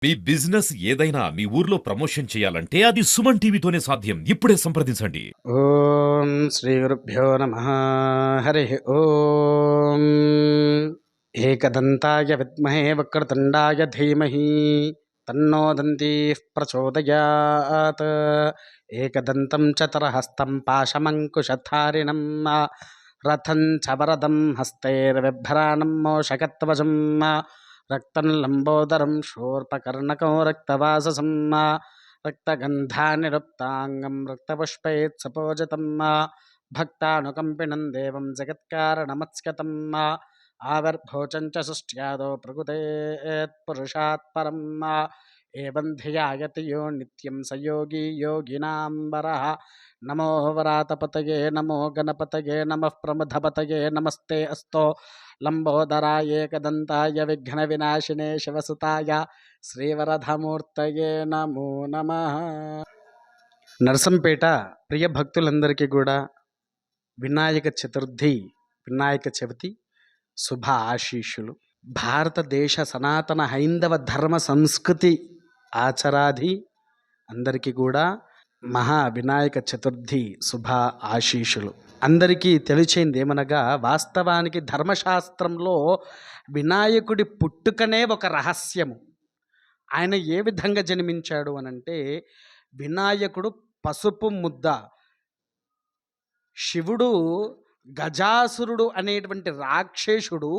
మీ business ఏదైనా మీ ఊర్లో promotion చేయాలంటే అది సుమన్ టీవీతోనే సాధ్యం. ఇప్పుడే సంప్రదించండి. ఓం శ్రీ గురుభ్యో నమః. హరి ఓం. ఏకదంతాయ విద్మహే వక్రతుండాయ ధీమహి తన్నో దంతీః ప్రచోదయాత్. ఏకదంతం చతురహస్తం పాశమంకుశధారిణం రథం చ వరదం హస్తైర్విభ్రాణం మోషకత్వజం రక్తం లంబోదరం శూర్పకర్ణకం రక్తవాససం రక్తగంధానిరుక్తాంగం రక్తపుష్పైత్సపోజతం భక్తానుకంపినం దేవం జగత్కారణమత్స్కతం ఆవిర్భోచం చ సృష్ట్యాదో ప్రకృతేత్పురుషాత్ పరం ఏవం ధియాయతి యో నిత్యం స యోగి యోగినాం వరః. నమో వరాతపతయే నమో గణపతయే నమః ప్రమథపతయే నమస్తే అస్తో లంబోదరాయ ఏకదంతాయ విఘ్న వినాశినే శివసుతాయ శ్రీవరధమూర్తయే నమో నమః. నరసంపేట ప్రియ భక్తులందరికీ కూడా వినాయక చతుర్థి, వినాయక చవితి శుభ ఆశీస్సులు. భారతదేశ సనాతన హైందవ ధర్మ సంస్కృతి ఆచరాది అందరికీ కూడా మహా వినాయక చతుర్థి శుభ ఆశీస్సులు. అందరికీ తెలిసింది ఏమనగా, వాస్తవానికి ధర్మశాస్త్రంలో వినాయకుడి పుట్టుకనే ఒక రహస్యము. ఆయన ఏ విధంగా జన్మించాడు అనంటే, వినాయకుడు పసుపు ముద్ద. శివుడు గజాసురుడు అనేటువంటి రాక్షసుడు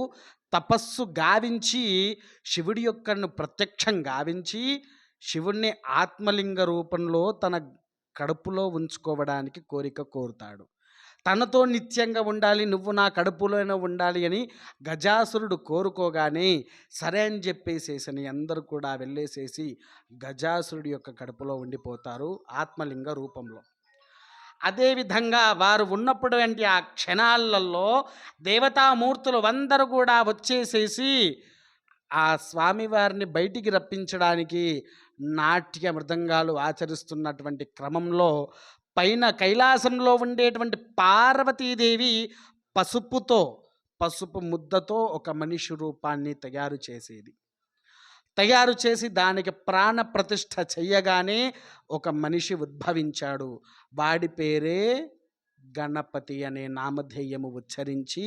తపస్సు గావించి శివుడి యొక్కను ప్రత్యక్షం గావించి శివుణ్ణి ఆత్మలింగ రూపంలో తన కడుపులో ఉంచుకోవడానికి కోరిక కోరుతాడు. తనతో నిత్యంగా ఉండాలి, నువ్వు నా కడుపులోనే ఉండాలి అని గజాసురుడు కోరుకోగానే సరే అని చెప్పేసేసని అందరూ కూడా వెళ్ళేసేసి గజాసురుడి యొక్క కడుపులో ఉండిపోతారు ఆత్మలింగ రూపంలో. అదేవిధంగా వారు ఉన్నప్పుడు అంటే ఆ క్షణాలలో దేవతామూర్తులు అందరూ కూడా వచ్చేసేసి ఆ స్వామివారిని బయటికి రప్పించడానికి నాట్య మృదంగాలు ఆచరిస్తున్నటువంటి క్రమంలో పైన కైలాసంలో ఉండేటువంటి పార్వతీదేవి పసుపు ముద్దతో ఒక మనిషి రూపాన్ని తయారు చేసి దానికి ప్రాణ ప్రతిష్ఠ చెయ్యగానే ఒక మనిషి ఉద్భవించాడు. వాడి పేరే గణపతి అనే నామధేయము ఉచ్చరించి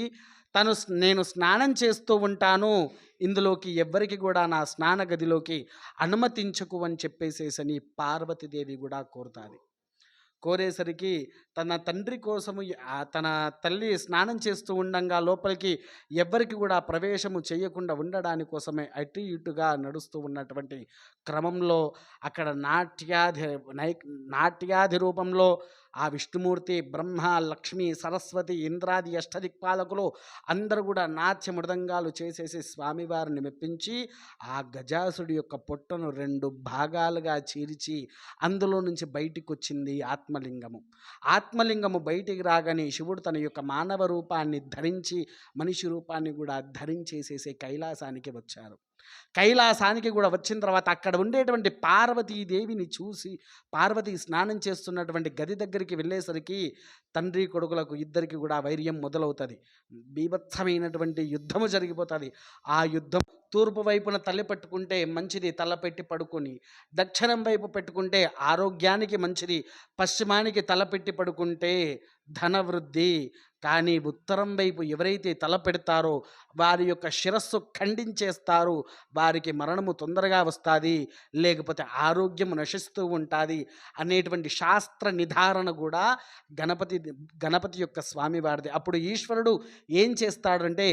నేను స్నానం చేస్తూ ఉంటాను, ఇందులోకి ఎవ్వరికి కూడా నా స్నాన గదిలోకి అనుమతించకు అని చెప్పేసేసని పార్వతీదేవి కూడా కోరుతుంది. కోరేసరికి తన తండ్రి కోసము తన తల్లి స్నానం చేస్తూ ఉండంగా లోపలికి ఎవ్వరికి కూడా ప్రవేశము చేయకుండా ఉండడాని కోసమే అటు ఇటుగా నడుస్తూ ఉన్నటువంటి క్రమంలో అక్కడ నాట్యాది రూపంలో ఆ విష్ణుమూర్తి, బ్రహ్మ, లక్ష్మి, సరస్వతి, ఇంద్రాది అష్టదిక్పాలకులు అందరూ కూడా నాట్య మృదంగాలు చేసేసి స్వామివారిని మెప్పించి ఆ గజాసుడి యొక్క పొట్టను 2 భాగాలుగా చీల్చి అందులో నుంచి బయటికి వచ్చింది ఆత్మలింగము బయటికి రాగానే శివుడు తన యొక్క మానవ రూపాన్ని ధరించి మనిషి రూపాన్ని కూడా ధరించేసేసే కైలాసానికి వచ్చారు. కైలాసానికి కూడా వచ్చిన తర్వాత అక్కడ ఉండేటువంటి పార్వతీదేవిని చూసి పార్వతి స్నానం చేస్తున్నటువంటి గది దగ్గరికి వెళ్ళేసరికి తండ్రి కొడుకులకు ఇద్దరికి కూడా వైర్యం మొదలవుతుంది. బీభత్సమైనటువంటి యుద్ధము జరిగిపోతుంది. ఆ యుద్ధం తూర్పు వైపున తల పెట్టుకుంటే మంచిది, తల పెట్టి పడుకొని. దక్షిణం వైపు పెట్టుకుంటే ఆరోగ్యానికి మంచిది, పశ్చిమానికి తల పెట్టి పడుకుంటే ధనవృద్ధి. కానీ ఉత్తరం వైపు ఎవరైతే తల పెడతారో వారి యొక్క శిరస్సు ఖండించేస్తారు, వారికి మరణము తొందరగా వస్తుంది, లేకపోతే ఆరోగ్యం నశిస్తూ ఉంటుంది అనేటువంటి శాస్త్ర నిర్ధారణ కూడా గణపతి యొక్క స్వామివారిది. అప్పుడు ఈశ్వరుడు ఏం చేస్తాడంటే,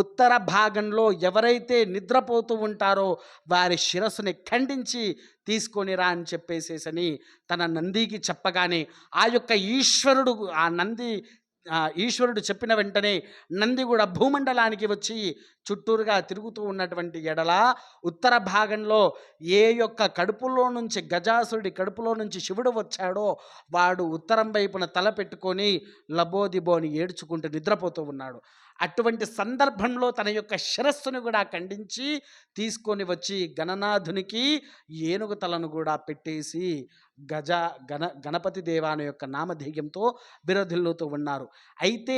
ఉత్తర భాగంలో ఎవరైతే నిద్రపోతూ ఉంటారో వారి శిరస్సుని ఖండించి తీసుకొని రా అని చెప్పేసేసని తన నందికి చెప్పగానే ఆ యొక్క ఈశ్వరుడు చెప్పిన వెంటనే నంది కూడా భూమండలానికి వచ్చి చుట్టూరుగా తిరుగుతూ ఉన్నటువంటి ఎడల ఉత్తర భాగంలో ఏ యొక్క కడుపులో నుంచి గజాసురుడి కడుపులో నుంచి శివుడు వచ్చాడో వాడు ఉత్తరం వైపున తల పెట్టుకొని లబోదిబోని ఏడ్చుకుంటూ నిద్రపోతూ ఉన్నాడు. అటువంటి సందర్భంలో తన యొక్క శిరస్సును కూడా ఖండించి తీసుకొని వచ్చి గణనాథునికి ఏనుగు తలను కూడా పెట్టేసి గణపతి దేవాని యొక్క నామధేయంతో బిరధిల్లుతూ ఉన్నారు. అయితే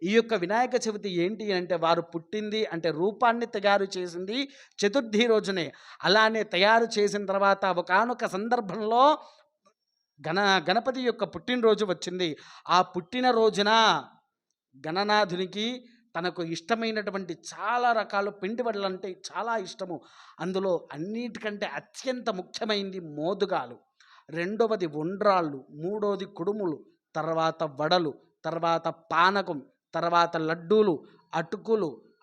ఈ యొక్క వినాయక చవితి ఏంటి అంటే వారు పుట్టింది అంటే రూపాన్ని తయారు చేసింది చతుర్థి రోజునే. అలానే తయారు చేసిన తర్వాత ఒకానొక సందర్భంలో గణపతి యొక్క పుట్టినరోజు వచ్చింది. ఆ పుట్టినరోజున గణనాథునికి తనకు ఇష్టమైనటువంటి చాలా రకాల పిండి వంటలంటే చాలా ఇష్టము. అందులో అన్నిటికంటే అత్యంత ముఖ్యమైనది మోదుగాలు, రెండవది ఉండ్రాళ్ళు, మూడవది కుడుములు, తర్వాత వడలు, తర్వాత పానకం, తర్వాత లడ్డూలు,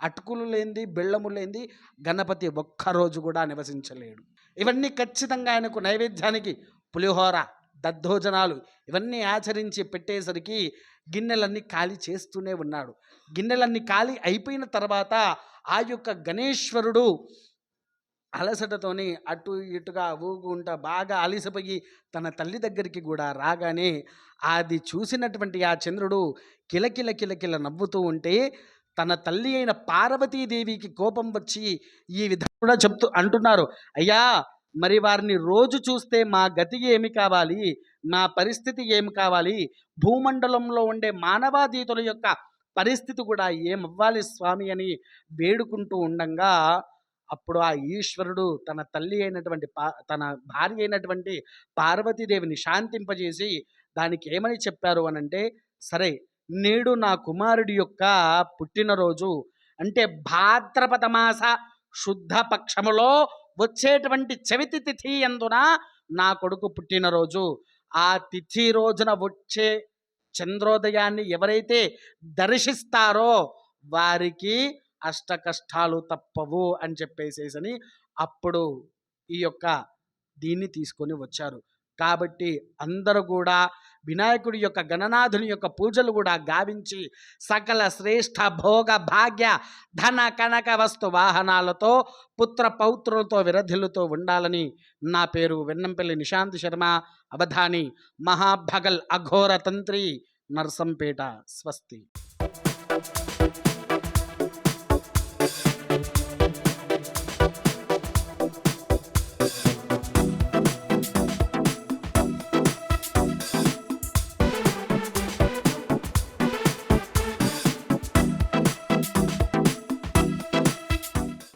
అటుకులు లేనిది బెల్లము లేనిది గణపతి ఒక్కరోజు కూడా నివసించలేడు. ఇవన్నీ ఖచ్చితంగా ఆయనకు నైవేద్యానికి పులిహోర, దద్దోజనాలు ఇవన్నీ ఆచరించి పెట్టేసరికి గిన్నెలన్నీ ఖాళీ చేస్తూనే ఉన్నాడు. గిన్నెలన్నీ ఖాళీ అయిపోయిన తర్వాత ఆ యొక్క గణేశ్వరుడు అలసటతోని అటు ఇటుగా ఊగుంటా బాగా అలిసిపోయి తన తల్లి దగ్గరికి కూడా రాగానే అది చూసినటువంటి ఆ చంద్రుడు కిలకిల కిలకిల నవ్వుతూ ఉంటే తన తల్లి అయిన పార్వతీదేవికి కోపం వచ్చి ఈ విధంగా కూడా అంటున్నారు, అయ్యా మరి వారిని రోజు చూస్తే మా గతి ఏమి కావాలి, మా పరిస్థితి ఏమి కావాలి, భూమండలంలో ఉండే మానవాతీతుల యొక్క పరిస్థితి కూడా ఏమవ్వాలి స్వామి అని వేడుకుంటూ ఉండంగా అప్పుడు ఆ ఈశ్వరుడు తన తల్లి అయినటువంటి తన భార్య అయినటువంటి పార్వతీదేవిని శాంతింపజేసి దానికి ఏమని చెప్పారు అనంటే, సరే నేడు నా కుమారుడి యొక్క పుట్టినరోజు అంటే భాద్రపద మాస శుద్ధ పక్షములో వచ్చేటువంటి చవితి తిథి యందున నా కొడుకు పుట్టినరోజు. ఆ తిథి రోజున వచ్చే చంద్రోదయాన్ని ఎవరైతే దర్శిస్తారో వారికి అష్ట కష్టాలు తప్పవు అని చెప్పేసేసని అప్పుడు ఈ యొక్క దీన్ని తీసుకొని వచ్చారు. కాబట్టి అందరూ కూడా వినాయకుడి యొక్క గణనాథుని యొక్క పూజలు కూడా గావించి సకల శ్రేష్ఠ భోగ భాగ్య ధన కనక వస్తు వాహనాలతో పుత్ర పౌత్రులతో విరధిల్లుతూ ఉండాలని. నా పేరు వెన్నంపల్లి నిశాంత్ శర్మ, అవధాని మహాభగల్ అఘోర తంత్రి, నర్సంపేట. స్వస్తి.